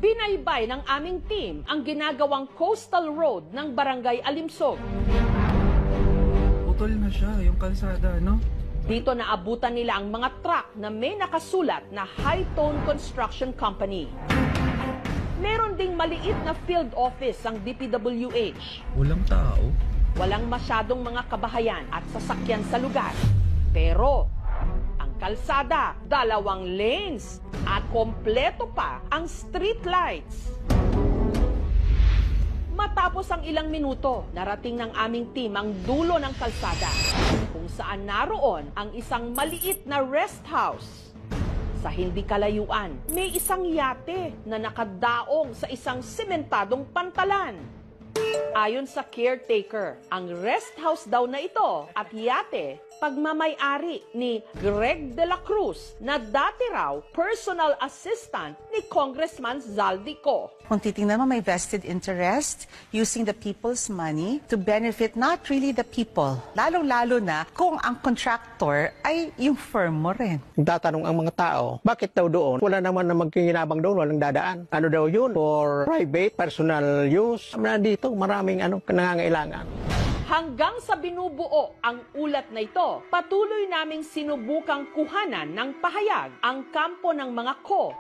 Binaybay ng aming team ang ginagawang coastal road ng Barangay Alimsog. Putol na siya, yung kalsada, no? Dito naabutan nila ang mga truck na may nakasulat na High Tone Construction Company. Meron ding maliit na field office ang DPWH. Walang tao. Walang masyadong mga kabahayan at sasakyan sa lugar. Pero ang kalsada, 2 lanes at kompleto pa ang street lights. Matapos ang ilang minuto, narating ng aming team ang dulo ng kalsada kung saan naroon ang isang maliit na rest house. Sa hindi kalayuan, may isang yate na nakadaong sa isang sementadong pantalan. Ayon sa caretaker, ang rest house daw na ito at yate pagmamay-ari ni Greg de la Cruz na dati raw personal assistant ni Congressman Zaldico. Kung titingnan mo, may vested interest using the people's money to benefit not really the people. Lalong-lalo na kung ang contractor ay yung firm mo rin. Tatanong ang mga tao, bakit daw doon? Wala naman na magkikinabang doon, walang dadaan. Ano daw yun? For private, personal use. Dito, maraming nangangailangan. Hanggang sa binubuo ang ulat na ito, patuloy naming sinubukang kuhanan ng pahayag ang kampo ng mga ko